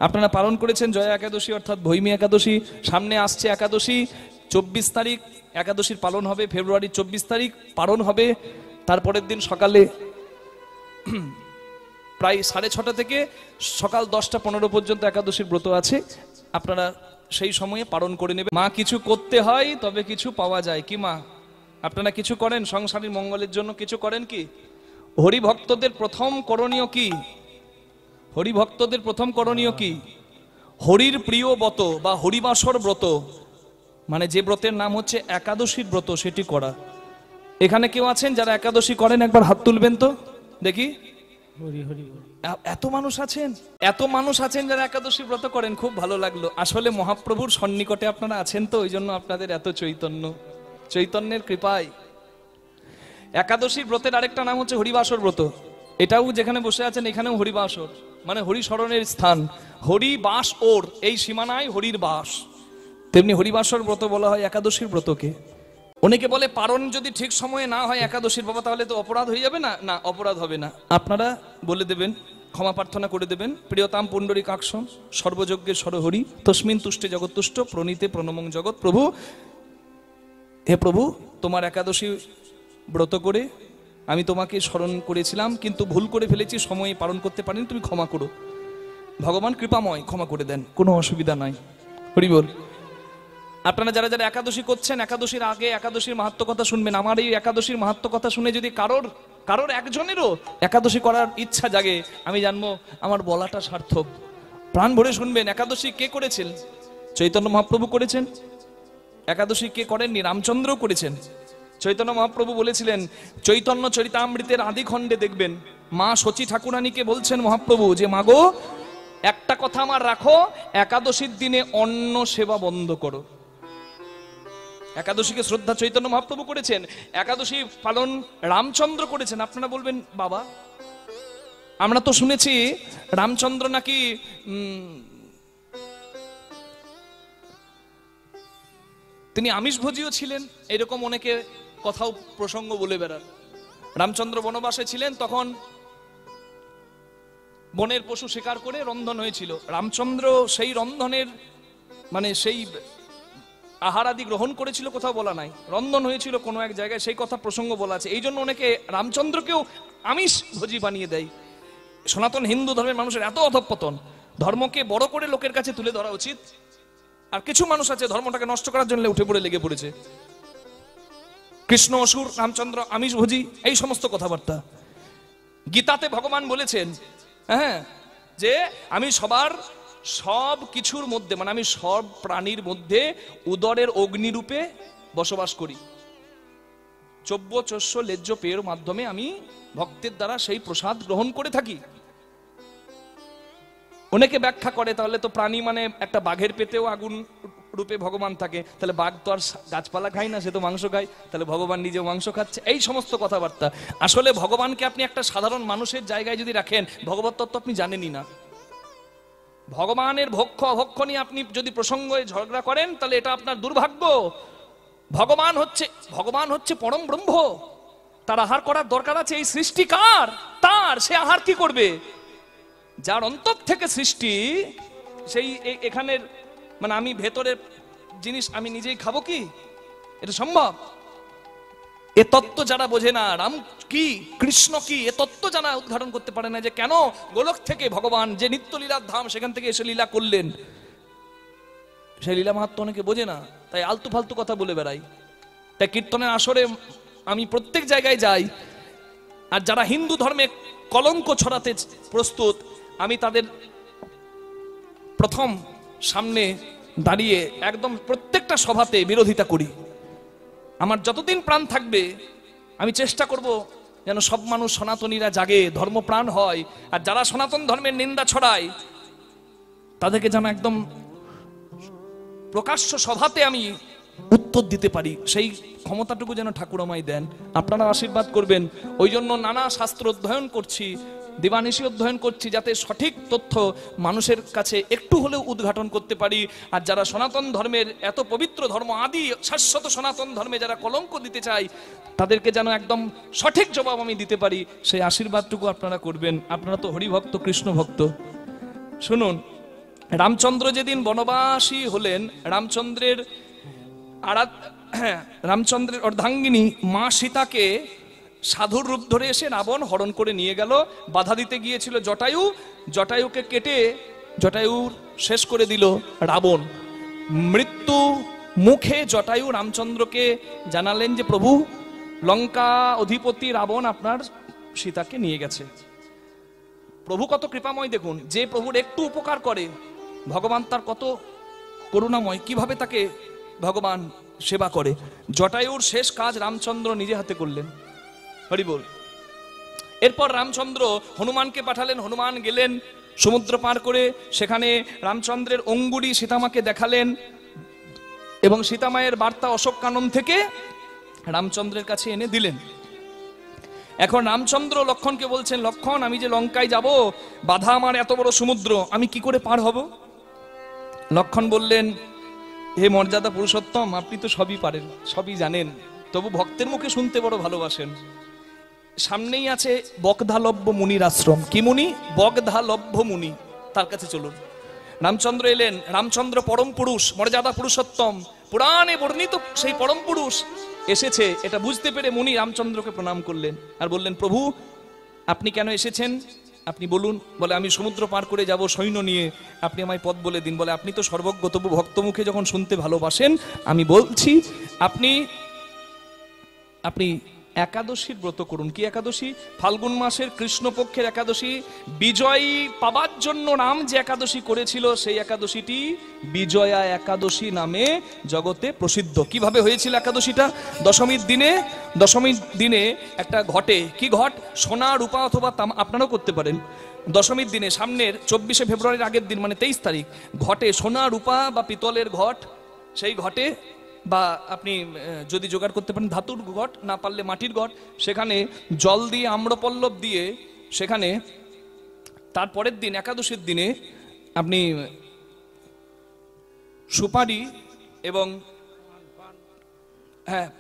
আপনারা পালন করেছেন জয়া একাদশী অর্থাৎ ভৈমী একাদশী। সামনে আসছে একাদশী, 24 তারিখ একাদশীর পালন হবে, ফেব্রুয়ারি 24 তারিখ পালন হবে। তারপরের দিন সকালে প্রায় 6:30 থেকে সকাল 10টা 15 পর্যন্ত একাদশীর ব্রত আছে, আপনারা সেই সময়ে পালন করে নেবেন। মা, কিছু করতে হয় তবে কিছু পাওয়া যায়, কি মা? আপনারা কিছু করেন সংসারের মঙ্গলের জন্য? কিছু করেন কি? হরিভক্তদের প্রথম করণীয় কি? হরিভক্তদের প্রথম করণীয় কি? হরির প্রিয় ব্রত বা হরিবাসর ব্রত, মানে যে ব্রতের নাম হচ্ছে একাদশীর ব্রত, সেটি করা। এখানে কেউ আছেন যারা একাদশী করেন? একবার হাত তুলবেন তো দেখি। এত মানুষ আছেন, এত মানুষ আছেন যারা একাদশী ব্রত করেন, খুব ভালো লাগলো। আসলে মহাপ্রভুর সন্নিকটে আপনারা আছেন তো, ওই জন্য আপনাদের এত চৈতন্যের কৃপায়। একাদশী ব্রতের আরেকটা নাম হচ্ছে হরিবাসর ব্রত। এটাও যেখানে বসে আছেন এখানেও হরিবাসর, মানে হরি স্মরণের স্থান। হরি বাস ওর, এই সীমানায় হরির বাস, তেমনি হরিবাসর ব্রত বলা হয় একাদশীর ব্রতকে। অনেকে বলে পারণ যদি ঠিক সময়ে না হয় একাদশীর, বাবা তাহলে তো অপরাধ হয়ে যাবে না। না, অপরাধ হবে না। আপনারা বলে দেবেন, ক্ষমা প্রার্থনা করে দেবেন, প্রিয়তাম পুণ্ডরীকাক্ষম সর্বযজ্ঞের সরহরি তস্মিন তুষ্টে জগৎতুষ্ট প্রণীতে প্রণমং জগৎ। প্রভু, হে প্রভু, তোমার একাদশী ব্রত করে আমি তোমাকে স্মরণ করেছিলাম, কিন্তু ভুল করে ফেলেছি, সময়ে পালন করতে পারিনি, তুমি ক্ষমা করো। ভগবান কৃপাময়, ক্ষমা করে দেন, কোনো অসুবিধা নাই। হরি বল। আপনারা যারা যারা একাদশী করছেন, একাদশীর আগে একাদশীর মাহাত্ম্য কথা শুনবেন। আমার এই একাদশীর মাহাত্ম্য কথা শুনে যদি কারোর একজনেরও একাদশী করার ইচ্ছা জাগে, আমি জানবো আমার বলাটা সার্থক। প্রাণ ভরে শুনবেন। একাদশী কে করেছেন? চৈতন্য মহাপ্রভু করেছেন। একাদশী কে করেননি? রামচন্দ্র করেছেন। চৈতন্য মহাপ্রভু বলেছিলেন, চৈতন্য চরিতামৃতের আদি খণ্ডে দেখবেন মা শচী ঠাকুরানীকে বলছেন মহাপ্রভু যে, মাগো একটা কথা আমার রাখো, একাদশীর দিনে অন্ন সেবা বন্ধ করো। একাদশীকে শ্রদ্ধা চৈতন্য মহাপ্রভু করেছেন, একাদশী পালন রামচন্দ্র করেছেন। আপনারা বলবেন, বাবা আমরা তো শুনেছি রামচন্দ্র নাকি তিনি আমিষভোজীও ছিলেন, এরকম অনেকে কথাও প্রসঙ্গ বলে বেড়ান। রামচন্দ্র বনবাসে ছিলেন, তখন বনের পশু শিকার করে রন্ধন হয়েছিল। রামচন্দ্র সেই রন্ধনের মানে সেই আহার আদি গ্রহণ করেছিল, কোথাও বলা নাই। রন্ধন হয়েছিল কোনো এক জায়গায়, সেই কথা প্রসঙ্গ বলা আছে। এই জন্য অনেকে রামচন্দ্রকেও আমিষ ভোজি বানিয়ে দেয়। সনাতন হিন্দু ধর্মের মানুষের এত অধঃপতন, ধর্মকে বড় করে লোকের কাছে তুলে ধরা উচিত। আর কিছু মানুষ আছে ধর্মটাকে নষ্ট করার জন্য উঠে পড়ে লেগে পড়েছে। কৃষ্ণ অসুর, রামচন্দ্র আমিষ ভোজি, এই সমস্ত কথাবার্তা। গীতাতে ভগবান বলেছেন, হ্যাঁ, যে আমি সব কিছুর মধ্যে, মানে আমি সব প্রাণীর মধ্যে উদরের অগ্নিরূপে বসবাস করি। চব্য চস্য লেজ্জ পেয়ের মাধ্যমে আমি ভক্তের দ্বারা সেই প্রসাদ গ্রহণ করে থাকি। অনেকে ব্যাখ্যা করে, তাহলে তো প্রাণী মানে একটা বাঘের পেটেও আগুন রূপে ভগবান থাকে, তাহলে বাঘ তো আর গাছপালা খায় না, সে তো মাংস খায়, তাহলে ভগবান নিজেও মাংস খাচ্ছে, এই সমস্ত কথাবার্তা। আসলে ভগবানকে আপনি একটা সাধারণ মানুষের জায়গায় যদি রাখেন, ভগবত তত্ত্ব আপনি জানেনই না। ভগবানের ভক্ষ অভক্ষ নিয়ে আপনি যদি প্রসঙ্গে ঝগড়া করেন, তাহলে এটা আপনার দুর্ভাগ্য। ভগবান হচ্ছে পরম ব্রহ্ম, তার আহার করার দরকার আছে। এই সৃষ্টি কার? তার। সে আহার কি করবে? যার অন্তর থেকে সৃষ্টি, সেই এখানের মানে আমি ভেতরের জিনিস আমি নিজেই খাবো কি? এটা সম্ভব? এ তত্ত্ব যারা বোঝে না, রাম কি কৃষ্ণ কি, এ তত্ত্ব যারা উদ্ঘাটন করতে পারে না, যে কেন গোলক থেকে ভগবান যে নিত্য লীলার ধাম, সেখান থেকে এসে লীলা করলেন, সেই লীলা মাহাত্ম্য অনেকে বোঝে না, তাই আলতু ফালতু কথা বলে বেড়াই। তাই কীর্তনের আসরে আমি প্রত্যেক জায়গায় যাই, আর যারা হিন্দু ধর্মে কলঙ্ক ছড়াতে প্রস্তুত, আমি তাদের প্রথম সামনে দাঁড়িয়ে একদম প্রত্যেকটা সভাতে বিরোধিতা করি। আমার যতদিন প্রাণ থাকবে আমি চেষ্টা করব যেন সব মানুষ সনাতনীরা জাগে, ধর্মপ্রাণ হয়, আর যারা সনাতন ধর্মের নিন্দা ছড়ায় তাদেরকে যেন একদম প্রকাশ্য সভাতে আমি উত্তর দিতে পারি, সেই ক্ষমতাটুকু যেন ঠাকুর আমায় দেন। আপনারা আশীর্বাদ করবেন। ওই জন্য নানা শাস্ত্র অধ্যয়ন করছি, দিবানিশি অধ্যয়ন করছি, যাতে সঠিক তথ্য মানুষের কাছে একটু হলেও উদ্ঘাটন করতে পারি। আর যারা সনাতন ধর্মের, এত পবিত্র ধর্ম, আদি শাশ্বত সনাতন ধর্মে যারা কলঙ্ক দিতে চায়, তাদেরকে যেন একদম সঠিক জবাব আমি দিতে পারি, সেই আশীর্বাদটুকু আপনারা করবেন। আপনারা তো হরিভক্ত, কৃষ্ণ ভক্ত। শুনুন, রামচন্দ্র যেদিন বনবাসী হলেন, রামচন্দ্রের অর্ধাঙ্গিনী মা সীতাকে সাধুর রূপ ধরে এসে রাবণ হরণ করে নিয়ে গেল। বাধা দিতে গিয়েছিল জটায়ু, জটায়ুকে কেটে জটায়ুর শেষ করে দিল রাবণ। মৃত্যু মুখে জটায়ু রামচন্দ্রকে জানালেন যে প্রভু, লঙ্কা অধিপতি রাবণ আপনার সীতাকে নিয়ে গেছে। প্রভু কত কৃপাময় দেখুন, যে প্রভুর একটু উপকার করে ভগবান তার কত করুণাময়, কিভাবে তাকে ভগবান সেবা করে। জটায়ুর শেষ কাজ রামচন্দ্র নিজে হাতে করলেন। হরি বল। এরপর রামচন্দ্র হনুমানকে পাঠালেন, হনুমান গেলেন সমুদ্র পার করে, সেখানে রামচন্দ্রের অঙ্গুলি সীতামাকে দেখালেন এবং সীতামায়ের বার্তা অশোক কানন থেকে রামচন্দ্রের কাছে এনে দিলেন। এখন রামচন্দ্র লক্ষণকে বলছেন, লক্ষণ আমি যে লঙ্কায় যাব, বাধা আমার এত বড় সমুদ্র, আমি কি করে পার হব? লক্ষণ বললেন, হে মর্যাদা পুরুষোত্তম, আপনি তো সবই পারেন, সবই জানেন, তবু ভক্তের মুখে শুনতে বড় ভালোবাসেন। সামনেই আছে বগধালভ্য মুনির আশ্রম। কি মুনি? বগধালভ্য মুনি, তার কাছে চলুন। রামচন্দ্র এলেন। রামচন্দ্র পরম পুরুষ, মর্যাদা পুরুষোত্তম, পুরাণে বর্ণিত সেই পরম পুরুষ এসেছে, এটা বুঝতে পেরে মুনি রামচন্দ্রকে প্রণাম করলেন আর বললেন, প্রভু আপনি কেন এসেছেন আপনি বলুন। বলে, আমি সমুদ্র পার করে যাব সৈন্য নিয়ে, আপনি আমায় পথ বলে দিন। বলে, আপনি তো সর্বজ্ঞ, তবু ভক্ত মুখে যখন শুনতে ভালোবাসেন আমি বলছি, আপনি একাদশীর ব্রত করুন। কি একাদশী? ফাল্গুন মাসের কৃষ্ণপক্ষের একাদশী। বিজয় পাবার জন্য রাম যে একাদশী করেছিল সেই একাদশীটি বিজয়া একাদশী নামে জগতে প্রসিদ্ধ। কিভাবে হয়েছিল একাদশীটা? দশমীর দিনে একটা ঘটে। কি ঘট? সোনা রূপা অথবা তামা, আপনারাও করতে পারেন। দশমীর দিনে, সামনের 24শে ফেব্রুয়ারির আগের দিন মানে 23 তারিখ, ঘটে সোনা রূপা বা পিতলের ঘট। সেই ঘটে বা আপনি যদি জোগাড় করতে পারেন ধাতুর ঘট, না পারলে মাটির ঘট, সেখানে জল দিয়ে আম্রপল্লব দিয়ে, সেখানে তারপরের দিন একাদশীর দিনে আপনি সুপারি এবং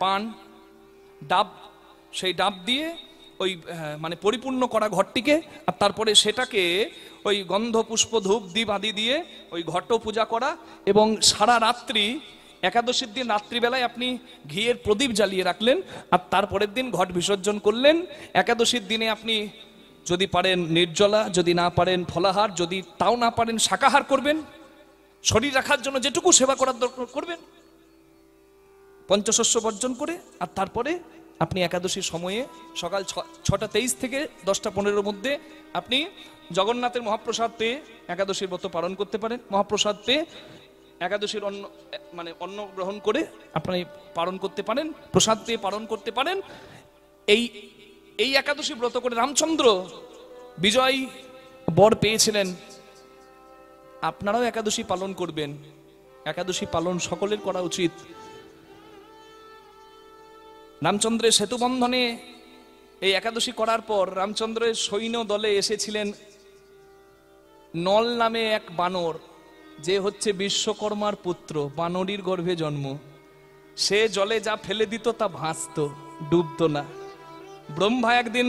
পান ডাব, সেই ডাব দিয়ে ওই মানে পরিপূর্ণ করা ঘরটিকে, আর তারপরে সেটাকে ওই গন্ধ পুষ্প ধূপ দীপ আদি দিয়ে ওই ঘট পূজা করা। এবং সারা রাত্রি, একাদশীর দিন রাত্রিবেলায় আপনি ঘিয়ের প্রদীপ জ্বালিয়ে রাখলেন আর তারপরের দিন ঘট বিসর্জন করলেন। একাদশীর দিনে আপনি যদি পারেন নির্জলা, যদি না পারেন ফলাহার, যদি তাও না পারেন শাকাহার করবেন। শরীর রাখার জন্য যেটুকু সেবা করার দরকার করবেন, পঞ্চশস্য বর্জন করে। আর তারপরে আপনি একাদশীর সময়ে সকাল 6টা 23 থেকে 10টা 15-এর মধ্যে আপনি জগন্নাথের মহাপ্রসাদ পেয়ে একাদশীর ব্রত পালন করতে পারেন। মহাপ্রসাদ পেয়ে একাদশীর অন্ন গ্রহণ করে আপনি পালন করতে পারেন, প্রসাদ পেয়ে পালন করতে পারেন। এই একাদশী ব্রত করে রামচন্দ্র বিজয় বর পেয়েছিলেন। আপনারাও একাদশী পালন করবেন। একাদশী পালন সকলের করা উচিত। রামচন্দ্রের সেতু বন্ধনে এই একাদশী করার পর রামচন্দ্রের সৈন্য দলে এসেছিলেন নল নামে এক বানর, যে হচ্ছে বিশ্বকর্মার পুত্র, বানরীর গর্ভে জন্ম। সে জলে যা ফেলে দিত তা ভাসত, ডুবত না। ব্রহ্মা একদিন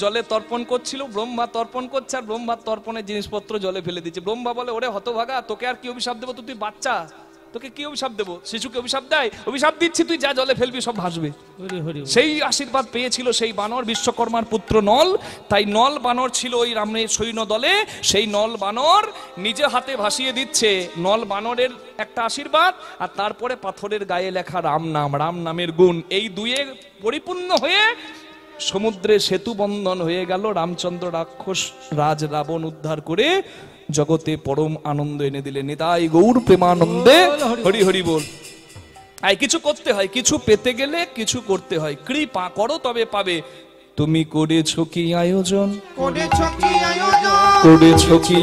জলে তর্পণ করছিল, ব্রহ্মা তর্পণ করছে আর ব্রহ্মার তর্পণের জিনিসপত্র জলে ফেলে দিচ্ছে। ব্রহ্মা বলে, ওরে হতভাগা, তোকে আর কি অভিশাপ দেবো? তুই বাচ্চা, তোকে কি অভিশাপ দেবো? শিশুকে অভিশাপ দেয়? অভিশাপ দিচ্ছি, তুই যা জলে ফেলবি সব ভাসবে। সেই আশীর্বাদ পেয়েছিল সেই বানর, বিশ্বকর্মার পুত্র নল। তাই নল বানর ছিল ওই রামের সৈন্য দলে। সেই নল বানর নিজে হাতে ভাসিয়ে দিচ্ছে। নল বানরের একটা আশীর্বাদ আর তারপরে পাথরের গায়ে লেখা রাম নাম, রাম নামের গুণ, এই দুয়ে পরিপূর্ণ হয়ে সমুদ্রে সেতু বন্ধন হয়ে গেল। রামচন্দ্র রাক্ষস রাজ রাবণ উদ্ধার করে জগতে পরম আনন্দ এনে দিলেন। নিতাই গৌর প্রেমানন্দে হরি হরি বল। কিছু করতে হয়, কিছু পেতে গেলে কিছু করতে হয়। কৃপা করো তবে পাবে। তুমি করেছো কি আয়োজন, করেছো কি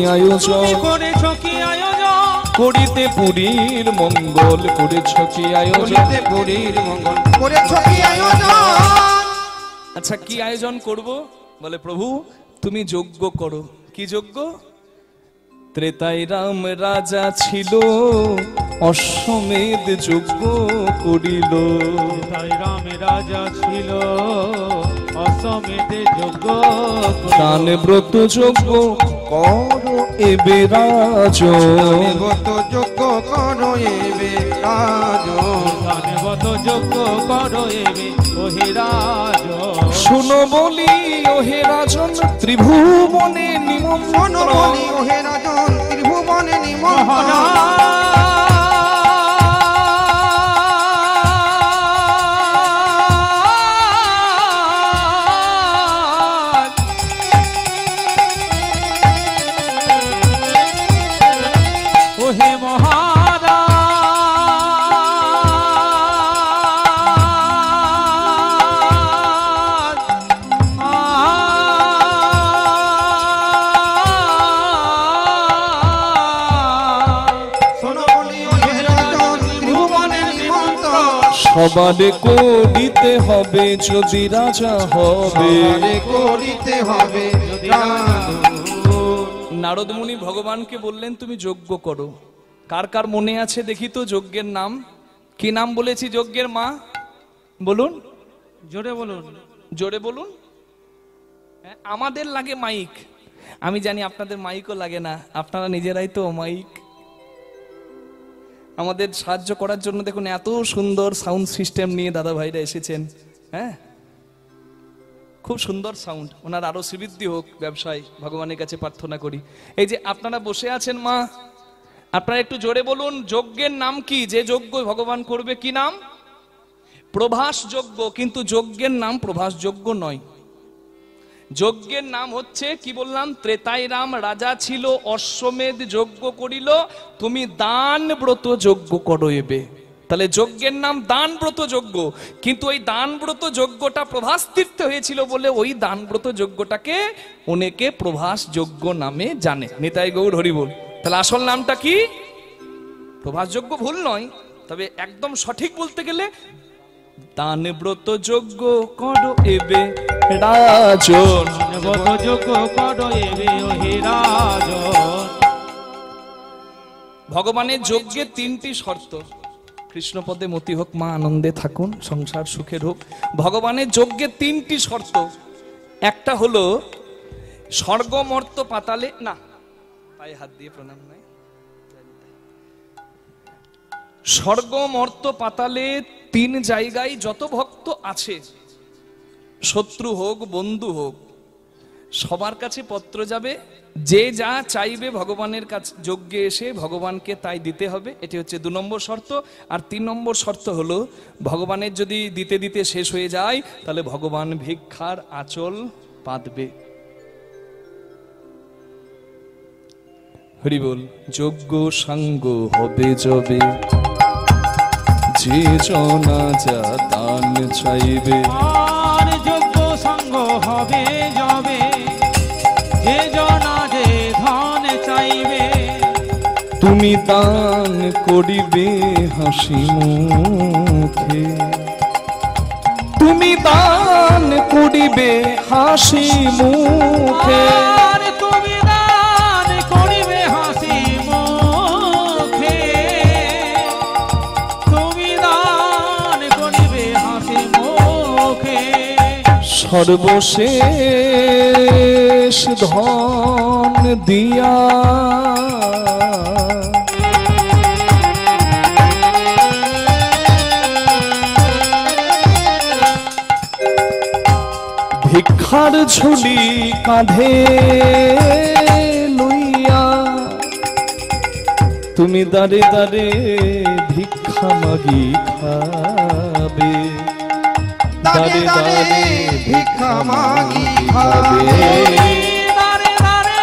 আয়োজন, করিতে পুরীর মঙ্গল, করেছো কি আয়োজন, পুরীর মঙ্গল, করেছো কি আয়োজন। আচ্ছা, কি আয়োজন করব? বলে, প্রভু তুমি যজ্ঞ করো। কি যজ্ঞ? ত্রেতায় রাম রাজা ছিল, অশ্বমেধ যজ্ঞ করিল। ত্রেতায় রাম রাজা ছিল, অশ্বমেধ যজ্ঞ, দান ব্রত যজ্ঞ করো এবে রাজন দানবত যজ্ঞ করো এবে রাজন দানবত যজ্ঞ করো এবে ওহে রাজন শুনো বলি ওহে রাজন ত্রিভুবনে শোনো নিমন্ত্রণ বলি ওহে রাজন ত্রিভুবনে নিমন্ত্রণ ওহে মহারাজ শোনো বলি ওহে রাজন ত্রিভুবনে নিমন্ত্রণ সবারে করিতে হবে যদি রাজা হবে সবারে করিতে হবে রাজন নারদ মুনি ভগবানকে বললেন তুমি যজ্ঞ করো। কার কার মনে আছে দেখি তো যজ্ঞের নাম কি? নাম বলেছি যজ্ঞের মা? বলুন, জোরে বলুন। জোরে বলুন। হ্যাঁ, আমাদের লাগে মাইক, আমি জানি আপনাদের মাইকও লাগে না, আপনারা নিজেরাই তো মাইক। আমাদের সাহায্য করার জন্য দেখুন এত সুন্দর সাউন্ড সিস্টেম নিয়ে দাদা ভাইরা এসেছেন। হ্যাঁ, খুব সুন্দর সাউন্ড, ওনার আরো শ্রীবৃদ্ধি হোক ব্যবসায়, ভগবানের কাছে প্রার্থনা করি। এই যে আপনারা বসে আছেন মা, আপনারা একটু জোরে বলুন যজ্ঞের নাম কি? যে যজ্ঞ ভগবান করবে কি নাম? প্রভাস যজ্ঞ। কিন্তু যজ্ঞের নাম প্রভাস যজ্ঞ নয়, যজ্ঞের নাম হচ্ছে কি বললাম? ত্রেতায় রাম রাজা ছিল, অশ্বমেধ যজ্ঞ করিল, তুমি দান ব্রত যজ্ঞ করো এবে। তাহলে যজ্ঞের নাম দান ব্রত যজ্ঞ। কিন্তু ওই দান ব্রত যজ্ঞটা প্রভাস তীর্থে হয়েছিল বলে ওই দান ব্রত যজ্ঞটাকে অনেকে প্রভাস যজ্ঞ নামে জানে। নিতাই গৌর হরি বল। তাহলে আসল নামটা কি? প্রভাস যজ্ঞ ভুল নয়, তবে একদম সঠিক বলতে গেলে দান ব্রত যজ্ঞ করো এবে রাজন। দানবত যজ্ঞ করো এবে ওহে রাজন। ভগবানের যজ্ঞের তিনটি শর্ত। কৃষ্ণপদে মতি হোক, মা আনন্দে থাকুন, সংসার সুখের হোক। ভগবানের যজ্ঞের তিনটি শর্ত। একটা হলো স্বর্গ মর্ত পাতালে না, পায়ে হাত দিয়ে প্রণাম নাই। স্বর্গ মর্ত পাতালে তিন জায়গায় যত ভক্ত আছে, শত্রু হোক বন্ধু হোক, সবার কাছে পত্র যাবে, যে যা চাইবে ভগবানের কাছে যজ্ঞে এসে ভগবানকে তাই দিতে হবে। এটি হচ্ছে 2 নম্বর শর্ত। আর 3 নম্বর শর্ত হলো ভগবানের যদি দিতে দিতে শেষ হয়ে যায় তাহলে ভগবান ভিক্ষার আঁচল পাতবে। হরি বল। যজ্ঞ সাঙ্গ হবে যবে, যে জনা যা দান চাইবে। আর যোগ্য সঙ্গ হবে যাবে, যে জনা যে ধন চাইবে। তুমি দান করিবে হাসি মুখে, তুমি দান করিবে হাসি মুখে। আর তুমি দান করিবে হাসি মুখে, তুমি দান করিবে হাসি মুখে। সর্বশেষ ধন দিয়া ভিক্ষার ঝুলি কাঁধে লইয়া, তুমি দাঁড়ে দাঁড়ে ভিক্ষা মাগি খাবে, দাঁড়ে দাঁড়ে ভিক্ষা মাগি খাবে। দাঁড়ে দাঁড়ে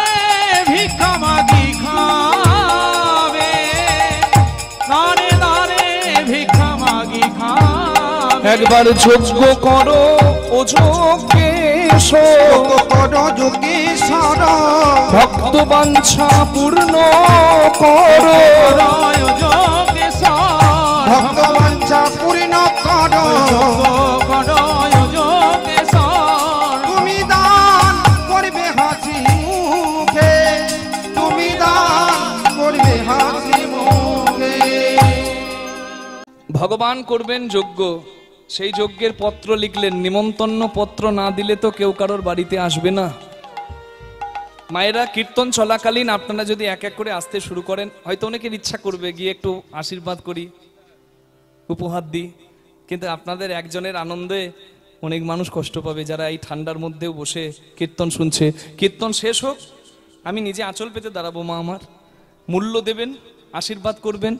ভিক্ষা মাগি খাবে, দাঁড়ে দাঁড়ে ভিক্ষা মাগি খাবে। একবার যজ্ঞ করো ও যোগেশ্বর, করো যোগেশ্বর, ভক্ত বাঞ্ছা পূর্ণ করো। জয় যোগেশ্বর, ভক্ত বাঞ্ছা পূর্ণ করো। জয় যোগেশ্বর। তুমি দান করবে হাসি মুখে, তুমি দান করবে হাসি মুখে। ভগবান করবেন যজ্ঞ, সেই যজ্ঞের পত্র লিখলেন। নিমন্ত্রণ পত্র না দিলে তো কেউ কারোর বাড়িতে আসবে না। মায়েরা কীর্তন চলাকালীন আপনারা যদি এক এক করে আসতে শুরু করেন, হয়তো অনেকের ইচ্ছা করবে গিয়ে একটু আশীর্বাদ করি, উপহার দিই, কিন্তু আপনাদের একজনের আনন্দে অনেক মানুষ কষ্ট পাবে যারা এই ঠান্ডার মধ্যেও বসে কীর্তন শুনছে। কীর্তন শেষ হোক, আমি নিজে আঁচল পেতে দাঁড়াবো, মা আমার মূল্য দেবেন, আশীর্বাদ করবেন।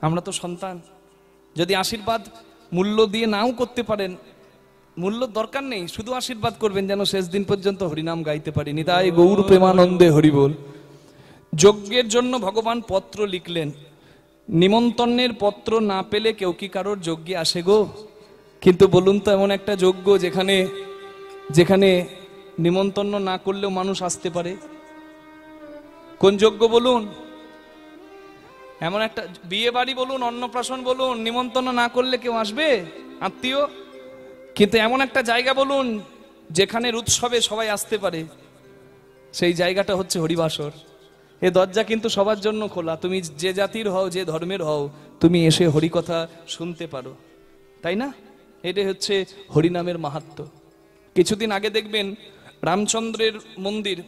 আমরা তো সন্তান, যদি আশীর্বাদ মূল্য দিয়ে নাও করতে পারেন, মূল্য দরকার নেই, শুধু আশীর্বাদ করবেন যেন শেষ দিন পর্যন্ত হরিনাম গাইতে পারি। নিতাই গৌর প্রেমানন্দে হরি বল। যজ্ঞের জন্য ভগবান পত্র লিখলেন, নিমন্ত্রণের পত্র না পেলে কেউ কি কারোর যজ্ঞে আসে গো? কিন্তু বলুন তো, এমন একটা যজ্ঞ যেখানে যেখানে নিমন্ত্রণ না করলেও মানুষ আসতে পারে? কোন যজ্ঞ বলুন? এমন একটা বিয়ে বাড়ি বলুন, অন্নপ্রাশন বলুন, নিমন্ত্রণ না করলে কেউ আসবে আত্মীয়? কিন্তু এমন একটা জায়গা বলুন যেখানে উৎসবে সবাই আসতে পারে, সেই জায়গাটা হচ্ছে হরিবাসর। এ দরজা কিন্তু সবার জন্য খোলা, তুমি যে জাতির হও, যে ধর্মের হও, তুমি এসে হরিকথা শুনতে পারো, তাই না? এটাই হচ্ছে হরিনামের মাহাত্ম্য। কিছুদিন আগে দেখবেন রামচন্দ্রের মন্দির,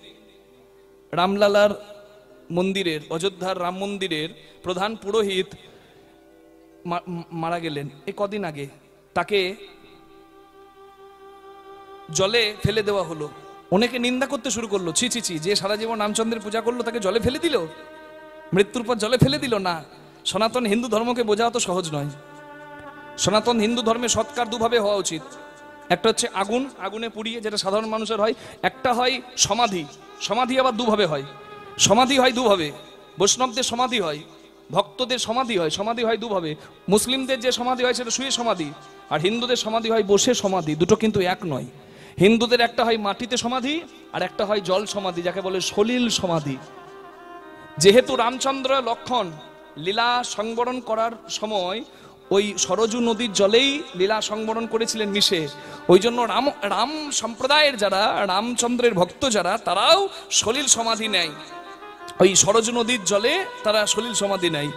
রামলালার মন্দিরের, অযোধ্যার রাম মন্দিরের প্রধান পুরোহিত মারা গেলেন এ কদিন আগে। তাকে জলে ফেলে দেওয়া হলো। অনেকে নিন্দা করতে শুরু করলো, ছি ছি ছি, যে সারা জীবন রামচন্দ্রের পূজা করলো তাকে জলে ফেলে দিল, মৃত্যুর পর জলে ফেলে দিল। না, সনাতন হিন্দু ধর্মকে বোঝা তো সহজ নয়। সনাতন হিন্দু ধর্মে সৎকার দুভাবে হওয়া উচিত। একটা হচ্ছে আগুন, আগুনে পুড়িয়ে, যেটা সাধারণ মানুষের হয়। একটা হয় সমাধি, সমাধি আবার দুভাবে হয়। সমাধি হয় দুভাবে, বৈষ্ণবদের সমাধি হয়, ভক্তদের সমাধি হয়। সমাধি হয় দুভাবে, মুসলিমদের যে সমাধি হয় সেটা শুয়ে সমাধি, আর হিন্দুদের সমাধি হয় বসে সমাধি। দুটো কিন্তু এক নয়। হিন্দুদের একটা হয় মাটিতে সমাধি, আর একটা হয় জল সমাধি, যাকে বলে সলিল সমাধি। যেহেতু রামচন্দ্র লক্ষণ লীলা সংবরণ করার সময় ওই সরজু নদীর জলেই লীলা সংবরণ করেছিলেন মিশে, ওই জন্য রাম সম্প্রদায়ের যারা, রামচন্দ্রের ভক্ত যারা, তারাও সলিল সমাধি নেয়। ওই সরজু নদীর জলে তারা সলিল সমাধি নেয়।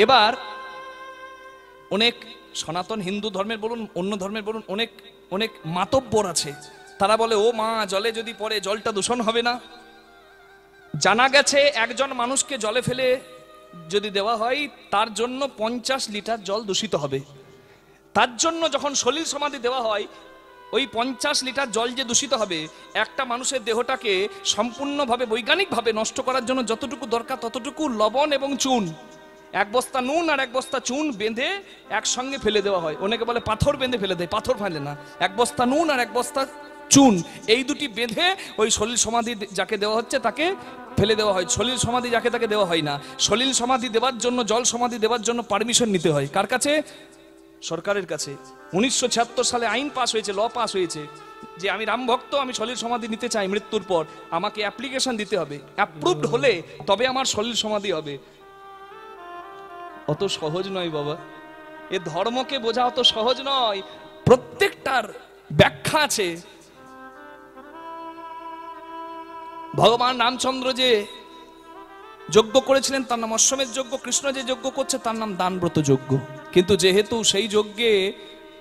এবার অনেক সনাতন হিন্দু ধর্মের বলুন, অন্য ধর্মের বলুন, অনেক অনেক মাতব্বর আছে, তারা বলে ও মা, জলে যদি পড়ে জলটা দূষণ হবে না? জানা গেছে একজন মানুষকে জলে ফেলে যদি দেওয়া হয় তার জন্য 50 লিটার জল দূষিত হবে। তার জন্য যখন সলিল সমাধি দেওয়া হয়, ওই 50 লিটার জল যে দূষিত হবে, একটা মানুষের দেহটাকে সম্পূর্ণভাবে বৈজ্ঞানিকভাবে নষ্ট করার জন্য যতটুকু দরকার ততটুকু লবণ এবং চুন, এক বস্তা নুন আর এক বস্তা চুন বেঁধে একসঙ্গে ফেলে দেওয়া হয়। অনেকে বলে পাথর বেঁধে ফেলে দেয়, পাথর ফেলে না, এক বস্তা নুন আর এক বস্তা চুন, এই দুটি বেঁধে ওই সলিল সমাধি যাকে দেওয়া হচ্ছে তাকে ফেলে দেওয়া হয়। সলিল সমাধি যাকে তাকে দেওয়া হয় না। সলিল সমাধি দেওয়ার জন্য, জল সমাধি দেওয়ার জন্য পারমিশন নিতে হয় কার কাছে? সরকারের কাছে। 1976 সালে আইন পাস হয়েছে, ল পাস হয়েছে, যে আমি রাম ভক্ত, আমি সলিল সমাধি নিতে চাই মৃত্যুর পর, আমাকে অ্যাপ্লিকেশন দিতে হবে, অ্যাপ্রুভড হলে তবে আমার সলিল সমাধি হবে। অত সহজ নয় বাবা, এ ধর্মকে বোঝা অত সহজ নয়, প্রত্যেকটার ব্যাখ্যা আছে। ভগবান রামচন্দ্র যে যজ্ঞ করেছিলেন তার নাম অশ্বমেধ যজ্ঞ, কৃষ্ণ যে যজ্ঞ করছে তার নাম দানব্রত যজ্ঞ। কিন্তু যেহেতু সেই যজ্ঞে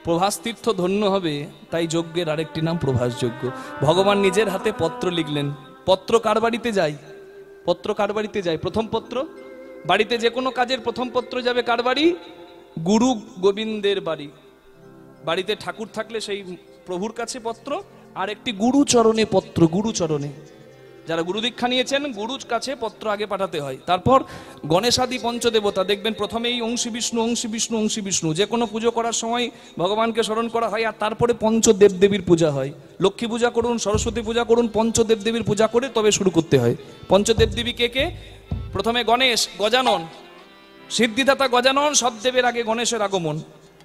প্রভাস তীর্থ ধন্য হবে, তাই যজ্ঞের আরেকটি নাম প্রভাস যজ্ঞ। ভগবান নিজের হাতে পত্র লিখলেন। পত্র কার বাড়িতে যায়? পত্র কার বাড়িতে যায়? প্রথম পত্র, বাড়িতে যে কোনো কাজের প্রথম পত্র যাবে কার বাড়ি? গুরু গোবিন্দের বাড়ি। বাড়িতে ঠাকুর থাকলে সেই প্রভুর কাছে পত্র, আর একটি গুরুচরণে পত্র, গুরুচরণে যারা গুরু দীক্ষা নিয়েছেন গুরুর কাছে পত্র আগে পাঠাতে হয়। তারপর গণেশাদি পঞ্চদেবতা দেখবেন প্রথমেই অংশী বিষ্ণু, অংশী বিষ্ণু, অংশী বিষ্ণু, যে কোনো পুজো করার সময় ভগবানকে স্মরণ করা হয়। আর তারপরে পঞ্চদেব দেবীর পূজা হয়। লক্ষ্মী পূজা করুন, সরস্বতী পূজা করুন, পঞ্চদেব দেবীর পূজা করে তবে শুরু করতে হয়। পঞ্চদেব দেবী কে কে? প্রথমে গণেশ, গজানন, সিদ্ধিদাতা গজানন, সব দেবের আগে গণেশের আগমন।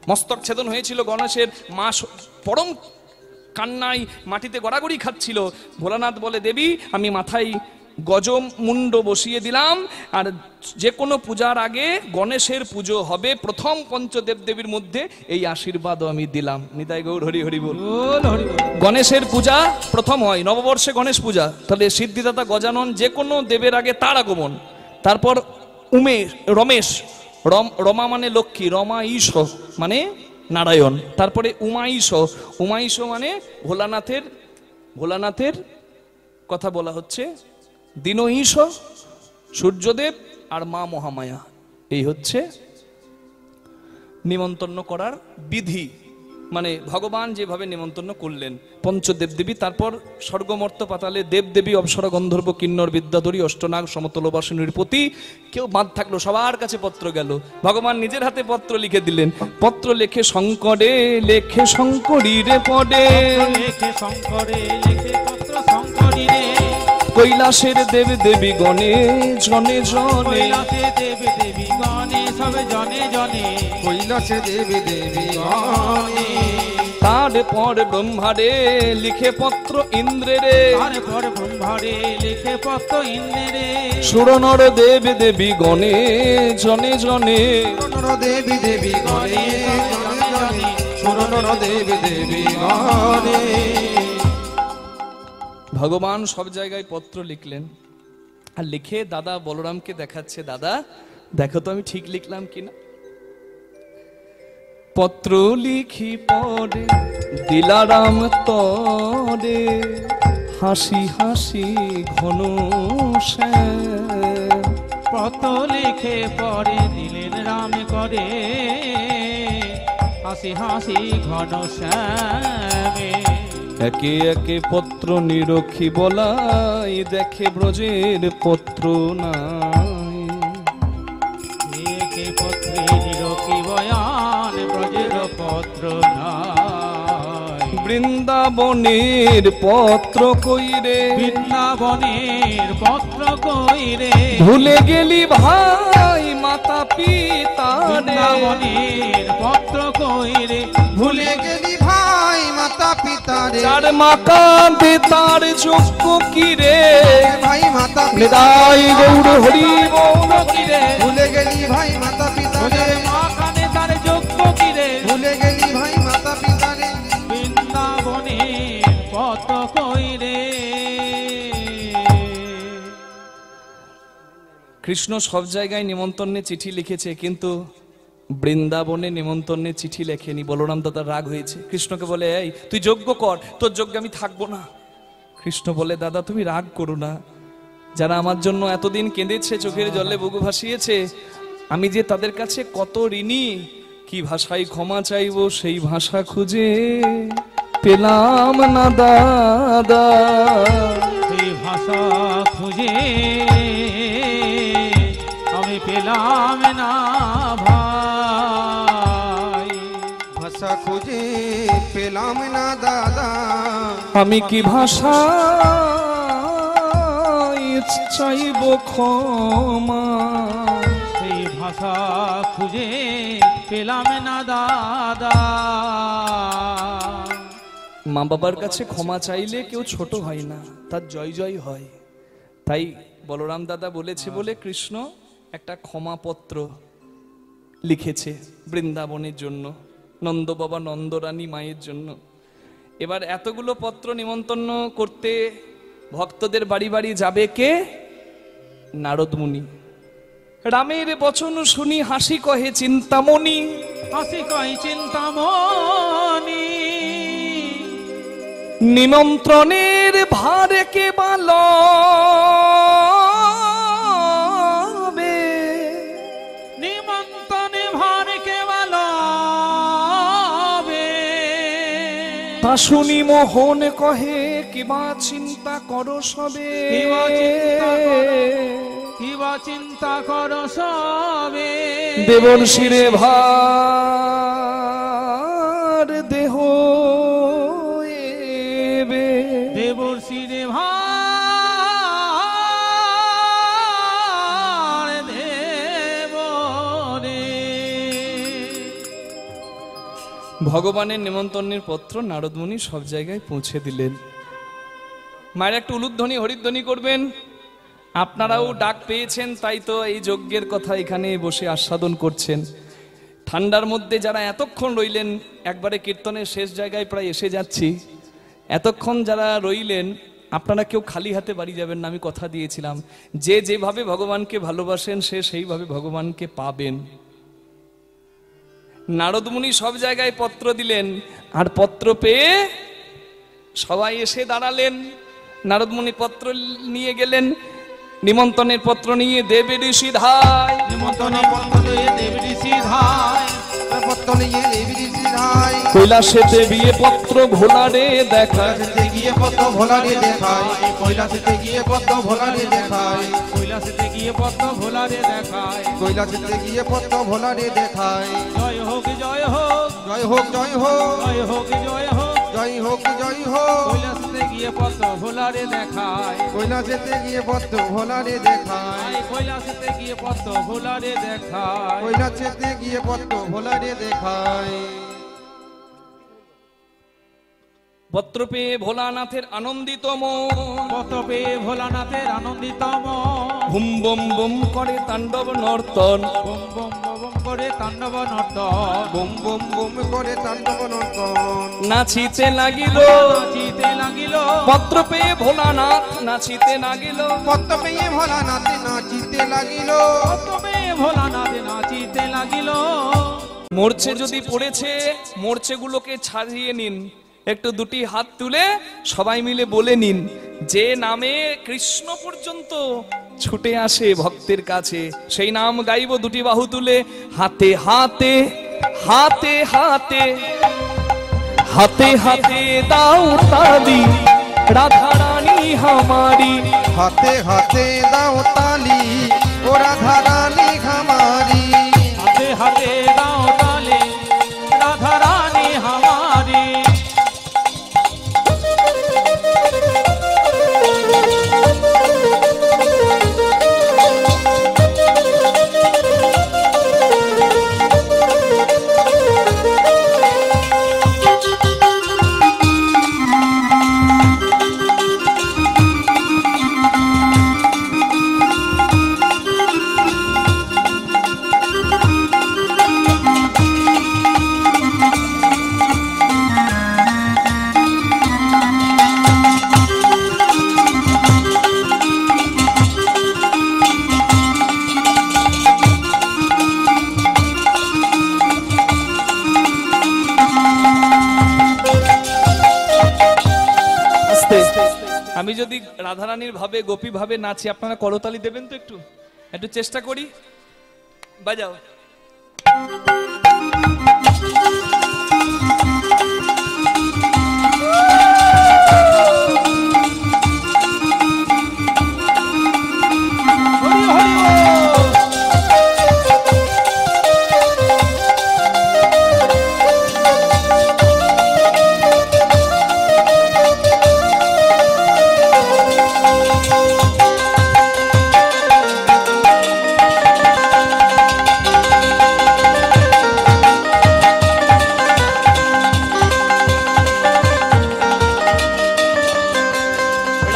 মস্তক ছেদন হয়েছিল গণেশের, মা পরম কান্নায় মাটিতে গড়াগড়ি খাচ্ছিল। ভোলানাথ বলে, দেবী আমি মাথায় গজমুণ্ড বসিয়ে দিলাম, আর যে কোনো পূজার আগে গণেশের পুজো হবে, প্রথম পঞ্চদেব দেবীর মধ্যে এই আশীর্বাদও আমি দিলাম। নিতাই গৌর হরি হরি বল। গণেশের পূজা প্রথম হয়, নববর্ষে গণেশ পূজা। তাহলে সিদ্ধিদাতা গজানন, যে কোনো দেবের আগে তার আগমন। তারপর রমেশ, রমা মানে লক্ষ্মী, রমা ঈশ মানে নারায়ণ। তারপরে উমাইশ, উমাইশ মানে ভোলানাথের কথা বলা হচ্ছে। দিন ঈশ, সূর্যদেব আর মা মহামায়া, এই হচ্ছে নিমন্ত্রণ করার বিধি। মানে ভগবান যেভাবে নিমন্ত্রণ করলেন, পঞ্চদেব দেবী, তারপর স্বর্গমর্ত পাতালে দেবদেবী, অপ্সরা, গন্ধর্ব, কিন্নর, বিদ্যাধরী, অষ্টনাগ, সমতলবাসী, নৃপতি, কেউ বাদ থাকলো, সবার কাছে পত্র গেল। ভগবান নিজের হাতে পত্র লিখে দিলেন। পত্র লেখে শঙ্করে, লেখে শঙ্করী রে পড়ে, লেখে শঙ্করে, লেখে পত্র শঙ্করী রে। কৈলাসের দেব দেবী গণে জনে জনে, কৈলাসে দেবী দেবী গণে সবে জনে জনে। কৈলাসে দেবী দেবী গণে, তারপর ব্রহ্মারে লিখে পত্র ইন্দ্রে রে, তারপর ব্রহ্মারে লিখে পত্র ইন্দ্রে রে। সুরনর দেব দেবী গণে জনে জনে, সুরনর দেবী দেবী গণে জনে জনে, সুরনর দেবী দেবী গণে। ভগবান সব জায়গায় পত্র লিখলেন, আর লিখে দাদা বলরামকে দেখাচ্ছে, দাদা দেখো তো আমি ঠিক লিখলাম কিনা। পত্র লিখি পড়ে দিলারাম তরে, হাসি হাসি ঘন শ্যাম। পত্র লিখে পরে দিলেন রাম করে, হাসি হাসি ঘন শ্যামে। একে একে পত্র নিরক্ষী বলাই, দেখে ব্রজের পত্র নাই। একে পত্রে নিরকি বয়ান, ব্রজের পত্র নাই। বৃন্দাবনের পত্র কইরে, বৃন্দাবনের পত্র কইরে। ভুলে গেলি ভাই মাতা পিতা রে, বৃন্দাবনের পত্র কইরে। ভুলে গেলি ভাই মাতা পিতা রে, যার মা কাঁদে তার যোগ্য কি রে, ভাই মাতা পিতা নিতাই গৌর হরি বল কি রে। ভুলে গেলি ভাই মাতা পিতা রে, ওরে মা কানে তার যোগ্য কি রে। ভুলে গেলি ভাই মাতা পিতা রে। বৃন্দাবনের পত্র কইরে। কৃষ্ণ সব জায়গায় নিমন্ত্রণে চিঠি লিখেছে, কিন্তু বৃন্দাবনে নিমন্ত্রণে চিঠি লেখেনি। বলরাম দাদার রাগ হয়েছে, কৃষ্ণকে বলে, এই তুই যজ্ঞ কর, তোর যজ্ঞে আমি থাকবো না। কৃষ্ণ বলে, দাদা তুমি রাগ করো না, যারা আমার জন্য এতদিন কেঁদেছে, চোখের জলে বুকু ভাসিয়েছে, আমি যে তাদের কাছে কত ঋণী, কি ভাষায় ক্ষমা চাইবো সেই ভাষা খুঁজে পেলাম না দাদা। সেই ভাষা খুঁজে আমি পেলাম না ভাই। ভাষা খুঁজে পেলাম না দাদা, আমি কি ভাষা চাইব ক্ষমা, সেই ভাষা খুঁজে পেলাম না দাদা। মা বাবার কাছে ক্ষমা চাইলে কেউ ছোট হয় না, তার জয় জয় হয়। তাই বলরাম দাদা বলেছে বলে কৃষ্ণ একটা ক্ষমাপত্র লিখেছে বৃন্দাবনের জন্য, নন্দ বাবা নন্দরানী মায়ের জন্য। এবার এতগুলো পত্র নিমন্ত্রণ করতে ভক্তদের বাড়ি বাড়ি যাবে কে? নারদ মুনি। রামের বচন শুনি হাসি কহে চিন্তামণি, হাসি কয় চিন্তামণি। নিমন্ত্রণের ভারে কে বালবে, নিমন্ত্রণে ভার কে বালবে। তা শুনি মোহন কহে কিবা চিন্তা করো সবে, কিবা চিন্তা করো, কিবা চিন্তা করো সবে। দেবর শিরে ভার দেহ এবে, দেবর শিরে ভার দেব রে। ভগবানের নিমন্ত্রণের পত্র নারদমুনি সব জায়গায় পৌঁছে দিলেন। মায়ের একটা উলুধ্বনি হরিধ্বনি করবেন। আপনারাও ডাক পেয়েছেন, তাই তো এই যজ্ঞের কথা এখানে বসে আস্বাদন করছেন। ঠান্ডার মধ্যে যারা এতক্ষণ রইলেন, একবারে কীর্তনের শেষ জায়গায় প্রায় এসে যাচ্ছি, এতক্ষণ যারা রইলেন, আপনারা কেউ খালি হাতে বাড়ি যাবেন না, আমি কথা দিয়েছিলাম। যে যেভাবে ভগবানকে ভালোবাসেন সে সেইভাবে ভগবানকে পাবেন। নারদমুনি সব জায়গায় পত্র দিলেন, আর পত্র পেয়ে সবাই এসে দাঁড়ালেন। নারদমুনি পত্র নিয়ে গেলেন, নিমন্ত্রণের পত্র নিয়ে দেবের সিধায়, নিমন্ত্রণের পত্র নিয়ে দেবী সিধায়, পত্র নিয়ে দেবী সিধায়, কৈলাসেতে বিয়ে পত্র ঘোলারে দেখায়, কৈলাসেতে গিয়ে পদ্ম ভোলারে দেখায়, কৈলাসেতে গিয়ে পদ্ম ভোলারে দেখায়, কৈলাসেতে গিয়ে পদ্ম ভোলারে দেখায়। কৈলাসেতে গিয়ে পদ্ম ভোলারে দেখায়। জয় হোক জয় হোক জয় হোক জয় হোক জয় হোক জয় হোক, জয় হোক জয় হোক, কৈলাসেতে গিয়ে পদ্ম ভোলারে দেখায়, কৈলাসেতে গিয়ে পদ্ম ভোলারে দেখায়, কৈলাসেতে গিয়ে পদ্ম ভোলারে দেখায়। কৈলাসেতে গিয়ে পদ্ম ভোলারে দেখায়। পত্র পেয়ে ভোলানাথের আনন্দিত মন, পত্র পেয়ে ভোলানাথের আনন্দিতম, হুম বম বম করে তাণ্ডব নর্তন, বম বম বম করে তাণ্ডব নর্তন, বুম বুম বুম করে তাণ্ডব নর্তন, নাচিতে লাগিল, নাচিতে লাগিল, পত্র পেয়ে ভোলানাথ নাচিতে লাগিল, পদ্ম পেয়ে ভোলানাথ নাচিতে লাগিল, পত্র পেয়ে ভোলানাথ নাচিতে লাগিল। মরচে যদি পড়েছে মরচেগুলোকে ছাড়িয়ে নিন, একটু দুটি হাত তুলে সবাই মিলে বলে নিন, যে নামে কৃষ্ণ পর্যন্ত ছুটে আসে ভক্তের কাছে সেই নাম গাইব দুটি বাহু তুলে, হাতে হাতে হাতে হাতে হাতে হাতে দাও তালি রাধা রানী হামারি, হাতে হাতে দাও তালি ও রাধা রানী খামারি, হাতে হাতে দাও তালে রাধা রানী হামারি। আমি যদি রাধারানীর ভাবে গোপী ভাবে নাচি, আপনারা করতালি দেবেন তো? একটু একটু চেষ্টা করি, বাজাও। হরি হরি বল।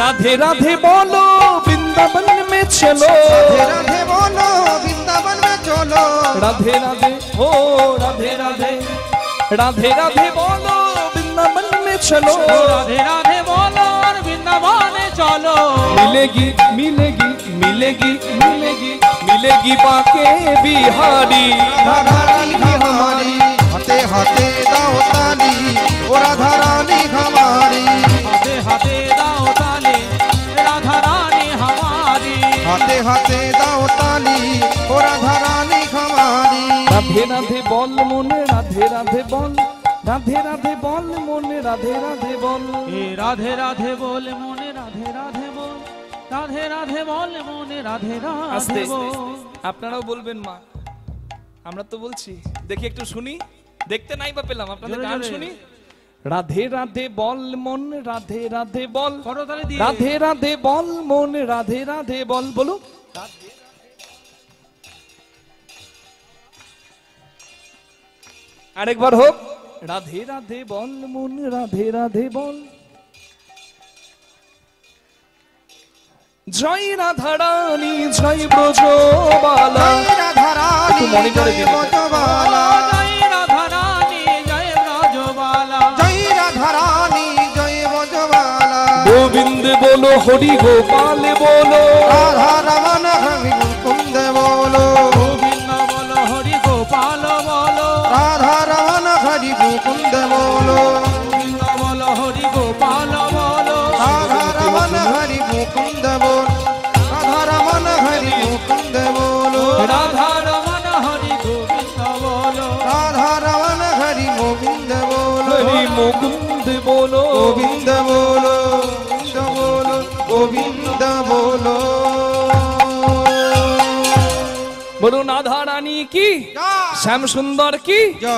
राधे राधे बोलो वृंदावन में चलो, राधे राधे बोलो वृंदावन में चलो, राधे राधे हो राधे राधे, राधे राधे बोलो वृंदावन में चलो, राधे राधे बोलो और वृंदावन चलो, मिलेगी मिलेगी मिलेगी मिलेगी मिलेगी बाके बिहारी, राधा रानी हमारी, हाथे हाथे दाओ ताली ओ राधा रानी हमारी, हाथे हाथे दाओ ताले राधा रानी हमारी, हाथे हाथे दाओ ताली ओ राधा रानी हमारी, राधे राधे बोल मोने राधे राधे बोल, राधे राधे बोल मोने राधे राधे बोल, ए राधे राधे बोल मोने राधे राधे बोल, राधे राधे बोल मोने राधे আস্তে राधे बोल। আপনারাও বলবেন মা, আমরা তো বলছি, দেখি একটু শুনি, দেখতে নাই বা পেলাম, আপনাদের জোরে গান জোরে। শুনি। রাধে রাধে বল মন রাধে রাধে বল, করতালি দিয়ে রাধে রাধে বল মন রাধে রাধে বল, বলো আরেকবার হোক, রাধে রাধে বল মন রাধে রাধে বল, জয় রাধা রানী জয় ব্রজবালা, জয় রাধা রানী একটু মনিটরে জয় দিন। ব্রজবালা, জয় রাধা রানী জয় ব্রজবালা, জয় রাধা রানী জয় ব্রজবালা, গোবিন্দ বলো হরি গোপাল বলো, রাধা রমন হরি মুকুন্দ বলো, গোবিন্দ বলো হরি গোপাল বলো, রাধা রমন হরি মুকুন্দ বলো, গোবিন্দ বলো হরি গোপাল বলো, রাধা রমন মুকুন্দ বলো গোবিন্দ বলো বলো গোবিন্দ বলো বলুন রাধা রানী কি, শ্যাম সুন্দর কি।